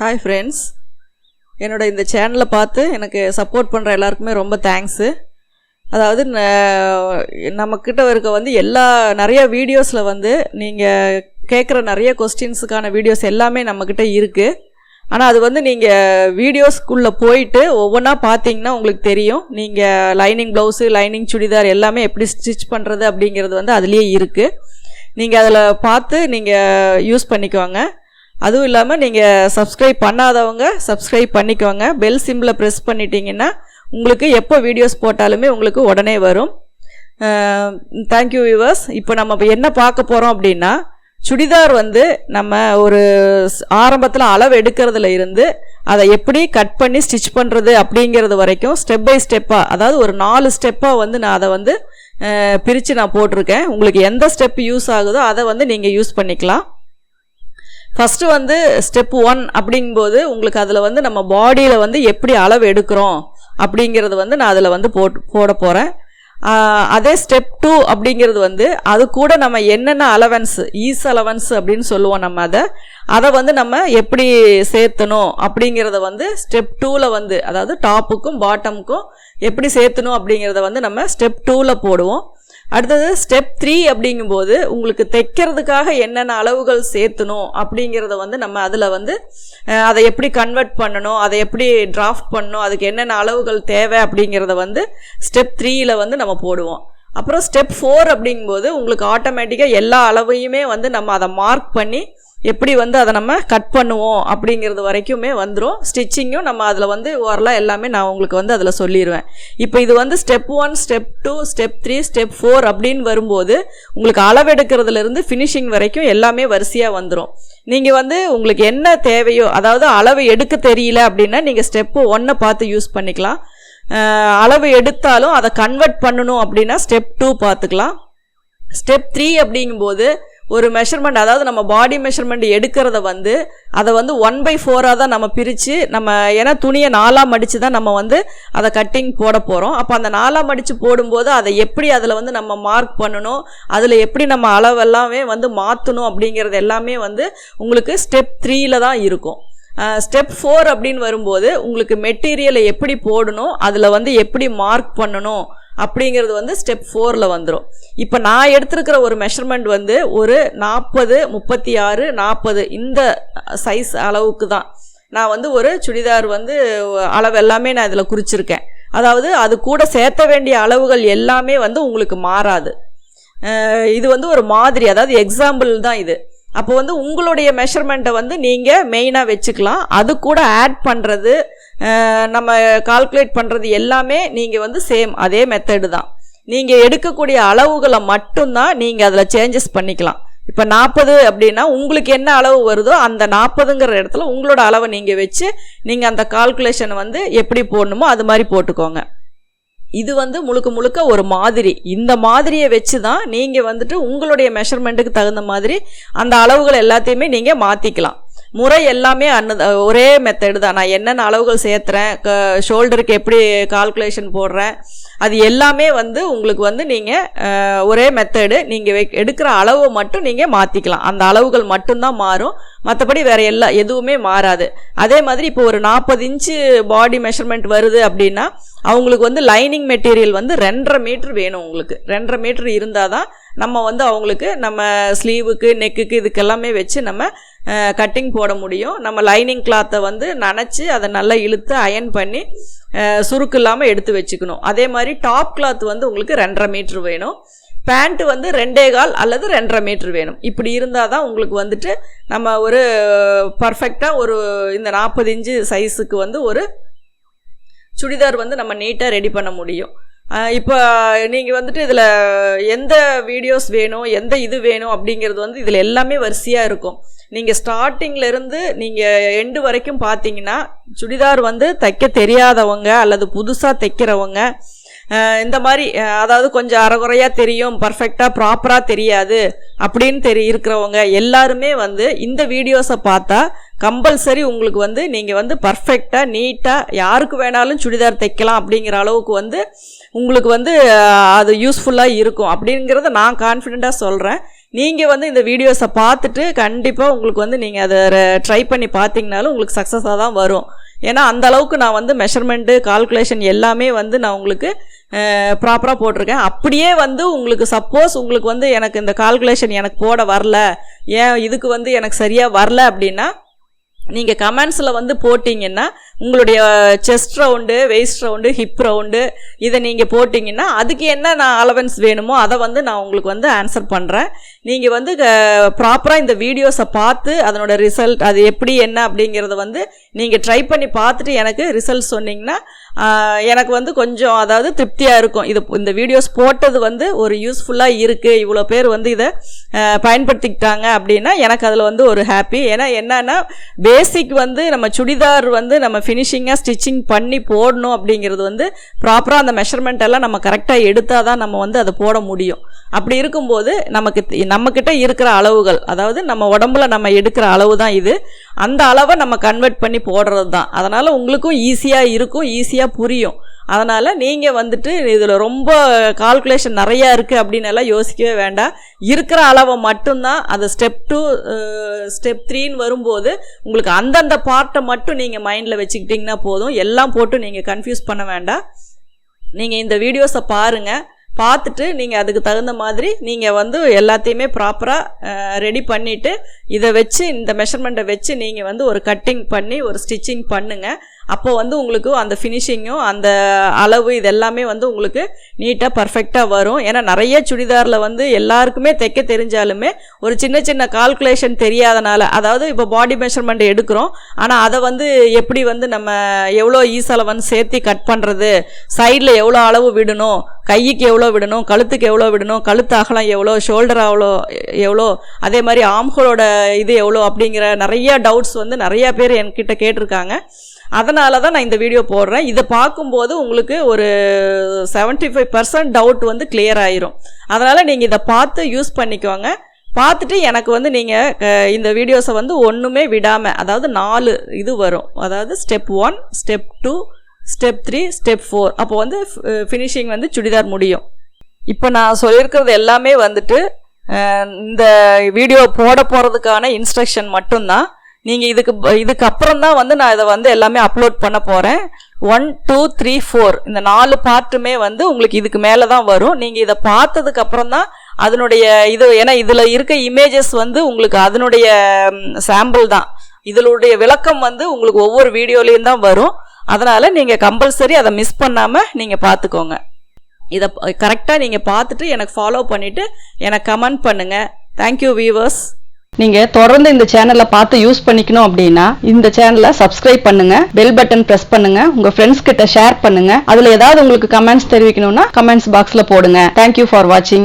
Hi friends, என்னோட இந்த சேனலை பார்த்து எனக்கு சப்போர்ட் பண்ணுற எல்லாருக்குமே ரொம்ப தேங்க்ஸு. அதாவது நம்மக்கிட்ட இருக்க நிறைய வீடியோஸில் நீங்கள் கேட்குற நிறைய கொஸ்டின்ஸுக்கான வீடியோஸ் எல்லாமே நம்மக்கிட்ட இருக்குது. ஆனால் அது நீங்கள் வீடியோஸ்க்குள்ளே போயிட்டு ஒவ்வொன்றா பார்த்தீங்கன்னா உங்களுக்கு தெரியும். நீங்கள் லைனிங் ப்ளவுஸு, லைனிங் சுடிதார் எல்லாமே எப்படி ஸ்டிச் பண்ணுறது அப்படிங்கிறது அதுலேயே இருக்குது. நீங்கள் அதில் பார்த்து நீங்கள் யூஸ் பண்ணிக்குவாங்க. அதுவும் இல்லாமல் நீங்கள் சப்ஸ்கிரைப் பண்ணாதவங்க சப்ஸ்கிரைப் பண்ணிக்கோங்க. பெல் சிம்பிளை ப்ரெஸ் பண்ணிட்டீங்கன்னா உங்களுக்கு எப்போ வீடியோஸ் போட்டாலுமே உங்களுக்கு உடனே வரும். Thank you viewers. இப்போ நம்ம என்ன பார்க்க போகிறோம் அப்படின்னா, சுடிதார் நம்ம ஒரு ஆரம்பத்தில் அளவு எடுக்கிறதுல இருந்து அதை எப்படி கட் பண்ணி ஸ்டிச் பண்ணுறது அப்படிங்கிறது வரைக்கும் ஸ்டெப் பை ஸ்டெப்பாக, அதாவது ஒரு 4 ஸ்டெப்பாக நான் அதை பிரித்து நான் போட்டிருக்கேன். உங்களுக்கு எந்த ஸ்டெப் யூஸ் ஆகுதோ அதை நீங்கள் யூஸ் பண்ணிக்கலாம். ஃபஸ்ட்டு ஸ்டெப் 1 அப்படிங்கும்போது உங்களுக்கு அதில் நம்ம பாடியில் எப்படி அளவு எடுக்கிறோம் அப்படிங்கிறது நான் அதில் போட போகிறேன். அதே ஸ்டெப் 2 அப்படிங்கிறது அது கூட நம்ம என்னென்ன அலவன்ஸ், ஈஸ் அலவன்ஸ் அப்படின்னு சொல்லுவோம். நம்ம அதை நம்ம எப்படி சேர்த்தணும் அப்படிங்கிறத ஸ்டெப் 2ல் அதாவது டாப்புக்கும் பாட்டமுக்கும் எப்படி சேர்த்தணும் அப்படிங்கிறத நம்ம ஸ்டெப் 2ல் போடுவோம். அடுத்தது ஸ்டெப் 3 அப்படிங்கும்போது உங்களுக்கு தைக்கிறதுக்காக என்னென்ன அளவுகள் சேர்த்தணும் அப்படிங்கிறத நம்ம அதில் அதை எப்படி கன்வெர்ட் பண்ணணும், அதை எப்படி டிராஃப்ட் பண்ணணும், அதுக்கு என்னென்ன அளவுகள் தேவை அப்படிங்கிறத ஸ்டெப் 3ல் நம்ம போடுவோம். அப்புறம் ஸ்டெப் 4 அப்படிங்கும்போது உங்களுக்கு ஆட்டோமேட்டிக்காக எல்லா அளவையுமே நம்ம அதை மார்க் பண்ணி எப்படி அதை நம்ம கட் பண்ணுவோம் அப்படிங்கிறது வரைக்குமே வந்துடும். ஸ்டிச்சிங்கும் நம்ம அதில் ஓரளவு எல்லாமே நான் உங்களுக்கு அதில் சொல்லிடுவேன். இப்போ இது ஸ்டெப் 1, ஸ்டெப் 2, ஸ்டெப் 3, ஸ்டெப் 4 அப்படின்னு வரும்போது உங்களுக்கு அளவெடுக்கிறதுலேருந்து ஃபினிஷிங் வரைக்கும் எல்லாமே வரிசையாக வந்துடும். நீங்கள் உங்களுக்கு என்ன தேவையோ, அதாவது அளவு எடுக்க தெரியல அப்படின்னா நீங்கள் ஸ்டெப்பு 1 பார்த்து யூஸ் பண்ணிக்கலாம். அளவு எடுத்தாலும் அதை கன்வெர்ட் பண்ணணும் அப்படின்னா ஸ்டெப் 2 பார்த்துக்கலாம். ஸ்டெப் 3 அப்படிங்கும்போது ஒரு மெஷர்மெண்ட், அதாவது நம்ம பாடி மெஷர்மெண்ட் எடுக்கிறத அதை 1/4 தான் நம்ம பிரித்து ஏன்னா துணியை 4ஆக மடித்து தான் நம்ம அதை கட்டிங் போட போகிறோம். அப்போ அந்த 4ஆக மடித்து போடும்போது அதை எப்படி அதில் நம்ம மார்க் பண்ணணும், அதில் எப்படி நம்ம அளவெல்லாமே மாற்றணும் அப்படிங்கிறது எல்லாமே உங்களுக்கு ஸ்டெப் 3ல் தான் இருக்கும். ஸ்டெப் 4 அப்படின்னு வரும்போது உங்களுக்கு மெட்டீரியலை எப்படி போடணும், அதில் எப்படி மார்க் பண்ணணும் அப்படிங்கிறது ஸ்டெப் 4ல் வந்துடும். இப்போ நான் எடுத்திருக்கிற ஒரு மெஷர்மெண்ட் ஒரு 40, 36, 40 இந்த சைஸ் அளவுக்கு தான் நான் ஒரு சுடிதார் அளவு எல்லாமே நான் இதில் குறிச்சிருக்கேன். அதாவது அது கூட சேர்த்த வேண்டிய அளவுகள் எல்லாமே உங்களுக்கு மாறாது. இது ஒரு மாதிரி, அதாவது எக்ஸாம்பிள் தான் இது. அப்போ உங்களுடைய மெஷர்மெண்ட்டை நீங்கள் மெயினாக வச்சுக்கலாம். அது கூட ஆட் பண்ணுறது, நம்ம கால்குலேட் பண்ணுறது எல்லாமே நீங்கள் சேம் அதே மெத்தடு தான். நீங்கள் எடுக்கக்கூடிய அளவுகளை மட்டும்தான் நீங்கள் அதில் சேஞ்சஸ் பண்ணிக்கலாம். இப்போ 40 அப்படின்னா உங்களுக்கு என்ன அளவு வருதோ அந்த 40ங்கிற இடத்துல உங்களோட அளவை நீங்கள் வச்சு நீங்கள் அந்த கால்குலேஷனை எப்படி போடணுமோ அது மாதிரி போட்டுக்கோங்க. இது முழுக்க முழுக்க ஒரு மாதிரி. இந்த மாதிரியை வச்சு தான் நீங்கள் உங்களுடைய மெஷர்மெண்ட்டுக்கு தகுந்த மாதிரி அந்த அளவுகள் எல்லாத்தையுமே நீங்கள் மாற்றிக்கலாம். முறை எல்லாமே ஒரே மெத்தடு தான். நான் என்னென்ன அளவுகள் சேர்த்துறேன், ஷோல்டருக்கு எப்படி கால்குலேஷன் போடுறேன், அது எல்லாமே உங்களுக்கு நீங்கள் ஒரே மெத்தடு. நீங்கள் எடுக்கிற அளவை மட்டும் நீங்கள் மாற்றிக்கலாம். அந்த அளவுகள் மட்டும்தான் மாறும், மற்றபடி வேறு எதுவுமே மாறாது. அதே மாதிரி இப்போ ஒரு 40 இன்ச்சு பாடி மெஷர்மெண்ட் வருது அப்படின்னா அவங்களுக்கு லைனிங் மெட்டீரியல் 2.5 மீட்டர் வேணும். உங்களுக்கு 2.5 மீட்டர் இருந்தால் தான் நம்ம அவங்களுக்கு நம்ம ஸ்லீவுக்கு, நெக்குக்கு இதுக்கெல்லாமே வச்சு நம்ம கட்டிங் போட முடியும். நம்ம லைனிங் கிளாத்தை நனைச்சி அதை நல்லா இழுத்து அயன் பண்ணி சுருக்கு இல்லாமல் எடுத்து வச்சுக்கணும். அதே மாதிரி டாப் கிளாத் உங்களுக்கு 2.5 மீட்டர் வேணும். பேண்ட்டு 2.25 அல்லது 2.5 மீட்டர் வேணும். இப்படி இருந்தால் தான் உங்களுக்கு நம்ம ஒரு பர்ஃபெக்டாக ஒரு இந்த 40 இன்ச்சு சைஸுக்கு ஒரு சுடிதார் நம்ம நீட்டாக ரெடி பண்ண முடியும். இப்போ நீங்கள் இதில் எந்த வீடியோஸ் வேணும், எந்த இது வேணும் அப்படிங்கிறது இதில் எல்லாமே வரிசையாக இருக்கும். நீங்கள் ஸ்டார்டிங்லேருந்து நீங்கள் எண்டு வரைக்கும் பார்த்தீங்கன்னா சுடிதார் தைக்க தெரியாதவங்க அல்லது புதுசாக தைக்கிறவங்க, இந்த மாதிரி அதாவது கொஞ்சம் அரைகுறையாக தெரியும், பர்ஃபெக்டாக ப்ராப்பராக தெரியாது அப்படின்னு இருக்கிறவங்க எல்லாருமே இந்த வீடியோஸை பார்த்தா கம்பல்சரி உங்களுக்கு நீங்கள் பர்ஃபெக்டாக நீட்டாக யாருக்கு வேணாலும் சுடிதார் தைக்கலாம் அப்படிங்கிற அளவுக்கு உங்களுக்கு அது யூஸ்ஃபுல்லாக இருக்கும் அப்படிங்கிறத நான் கான்ஃபிடெண்ட்டாக சொல்கிறேன். நீங்கள் வந்து இந்த வீடியோஸை பார்த்துட்டு கண்டிப்பாக உங்களுக்கு வந்து நீங்கள் அதை ட்ரை பண்ணி பார்த்தீங்கனாலும் உங்களுக்கு சக்ஸஸாக தான் வரும். ஏன்னா அந்த அளவுக்கு நான் வந்து மெஷர்மெண்ட்டு கால்குலேஷன் எல்லாமே வந்து நான் உங்களுக்கு ப்ராப்பராக போட்டிருக்கேன். அப்படியே வந்து உங்களுக்கு சப்போஸ் உங்களுக்கு வந்து எனக்கு இந்த கால்குலேஷன் எனக்கு போட வரல, ஏன் இதுக்கு வந்து எனக்கு சரியாக வரல அப்படின்னா நீங்கள் கமெண்ட்ஸில் வந்து போட்டிங்கன்னா உங்களுடைய chest round, waist round, hip round இதை நீங்கள் போட்டிங்கன்னா அதுக்கு என்ன நான் அலவன்ஸ் வேணுமோ அதை வந்து நான் உங்களுக்கு வந்து ஆன்சர் பண்ணுறேன். நீங்கள் வந்து ப்ராப்பராக இந்த வீடியோஸை பார்த்து அதனோட ரிசல்ட் அது எப்படி என்ன அப்படிங்கிறத வந்து நீங்கள் ட்ரை பண்ணி பார்த்துட்டு எனக்கு ரிசல்ட் சொன்னிங்கன்னா எனக்கு வந்து கொஞ்சம் அதாவது திருப்தியாக இருக்கும். இந்த வீடியோஸ் போட்டது வந்து ஒரு யூஸ்ஃபுல்லாக இருக்குது, இவ்வளோ பேர் வந்து இதை பயன்படுத்திக்கிட்டாங்க அப்படின்னா எனக்கு அதில் வந்து ஒரு ஹாப்பி. ஏன்னா என்னன்னா பேசிக் வந்து நம்ம சுடிதார் வந்து நம்ம ஃபினிஷிங்காக ஸ்டிச்சிங் பண்ணி போடணும் அப்படிங்கிறது வந்து ப்ராப்பராக அந்த மெஷர்மெண்ட் எல்லாம் நம்ம கரெக்டாக எடுத்தால் தான் நம்ம வந்து அதை போட முடியும். அப்படி இருக்கும்போது நம்மக்கிட்ட இருக்கிற அளவுகள், அதாவது நம்ம உடம்புல நம்ம எடுக்கிற அளவு தான் இது, அந்த அளவை நம்ம கன்வெர்ட் பண்ணி போடுறது தான். அதனால் உங்களுக்கும் ஈஸியாக இருக்கும், ஈஸியாக புரியும். அதனால் நீங்கள் வந்துட்டு இதில் ரொம்ப கால்குலேஷன் நிறையா இருக்குது அப்படின்னு எல்லாம் யோசிக்கவே வேண்டாம். இருக்கிற அளவை மட்டும்தான் அது ஸ்டெப் 2 ஸ்டெப் 3ன்னு வரும்போது உங்களுக்கு அந்தந்த பார்ட்டை மட்டும் நீங்கள் மைண்டில் வச்சுக்கிட்டிங்கன்னா போதும். எல்லாம் போட்டு நீங்கள் கன்ஃபியூஸ் பண்ண வேண்டாம். நீங்கள் இந்த வீடியோஸை பாருங்கள், பார்த்துட்டு நீங்கள் அதுக்கு தகுந்த மாதிரி நீங்கள் வந்து எல்லாத்தையுமே ப்ராப்பராக ரெடி பண்ணிவிட்டு இதை வச்சு இந்த மெஷர்மெண்ட்டை வச்சு நீங்கள் வந்து ஒரு கட்டிங் பண்ணி ஒரு ஸ்டிச்சிங் பண்ணுங்கள். அப்போ வந்து உங்களுக்கு அந்த ஃபினிஷிங்கும் அந்த அளவு இதெல்லாமே வந்து உங்களுக்கு நீட்டாக பர்ஃபெக்டாக வரும். ஏன்னா நிறைய சுடிதாரில் வந்து எல்லாருக்குமே தைக்க தெரிஞ்சாலுமே ஒரு சின்ன சின்ன கால்குலேஷன் தெரியாதனால, அதாவது இப்போ பாடி மெஷர்மெண்ட் எடுக்கிறோம், ஆனால் அதை வந்து எப்படி வந்து நம்ம எவ்வளோ ஈஸலவன் சேர்த்து கட் பண்ணுறது, சைடில் எவ்வளோ அளவு விடணும், கைக்கு எவ்வளோ விடணும், கழுத்துக்கு எவ்வளோ விடணும், கழுத்து அகலம் எவ்வளோ, ஷோல்டர் எவ்வளோ, அதே மாதிரி ஆம்ஹோலோட இது எவ்வளோ அப்படிங்கிற நிறைய டவுட்ஸ் வந்து நிறையா பேர் என்கிட்ட கேட்டிருக்காங்க. அதனால தான் நான் இந்த வீடியோ போடுறேன். இதை பார்க்கும்போது உங்களுக்கு ஒரு 75% டவுட் வந்து கிளியர் ஆயிரும். அதனால் நீங்கள் இதை பார்த்து யூஸ் பண்ணிக்கோங்க. பார்த்துட்டு எனக்கு வந்து நீங்கள் இந்த வீடியோஸை வந்து ஒன்றுமே விடாமல், அதாவது 4 இது வரும், அதாவது ஸ்டெப் 1, ஸ்டெப் 2, ஸ்டெப் 3, ஸ்டெப் 4, அப்போ வந்து ஃபினிஷிங் வந்து சுடிதார் முடியும். இப்போ நான் சொல்லியிருக்கிறது எல்லாமே வந்துட்டு இந்த வீடியோ போட போகிறதுக்கான இன்ஸ்ட்ரக்ஷன் மட்டும்தான். நீங்கள் இதுக்கு அப்புறம் தான் வந்து நான் இதை வந்து எல்லாமே அப்லோட் பண்ண போகிறேன். 1, 2, 3, 4 இந்த 4 பார்ட்டுமே வந்து உங்களுக்கு இதுக்கு மேலே தான் வரும். நீங்கள் இதை பார்த்ததுக்கு அப்புறம் தான் அதனுடைய இது, ஏன்னா இதில் இருக்க இமேஜஸ் வந்து உங்களுக்கு அதனுடைய சாம்பிள் தான், இதனுடைய விளக்கம் வந்து உங்களுக்கு ஒவ்வொரு வீடியோலேயும் தான் வரும். அதனால் நீங்கள் கம்பல்சரி அதை மிஸ் பண்ணாமல் நீங்கள் பார்த்துக்கோங்க. இதை கரெக்டாக நீங்கள் பார்த்துட்டு எனக்கு ஃபாலோ பண்ணிவிட்டு எனக்கு கமெண்ட் பண்ணுங்கள். Thank you viewers. நீங்கள் தொடர்ந்து இந்த சேனலை பார்த்து யூஸ் பண்ணிக்கணும் அப்படின்னா இந்த சேனலை சப்ஸ்கிரைப் பண்ணுங்க, பெல் பட்டன் பிரஸ் பண்ணுங்க, உங்க ஃப்ரெண்ட்ஸ் கிட்ட ஷேர் பண்ணுங்க. அதுல ஏதாவது உங்களுக்கு கமெண்ட்ஸ் தெரிவிக்கணும்னா கமெண்ட்ஸ் பாக்ஸ்ல போடுங்க. தேங்க்யூ ஃபார் வாட்சிங்.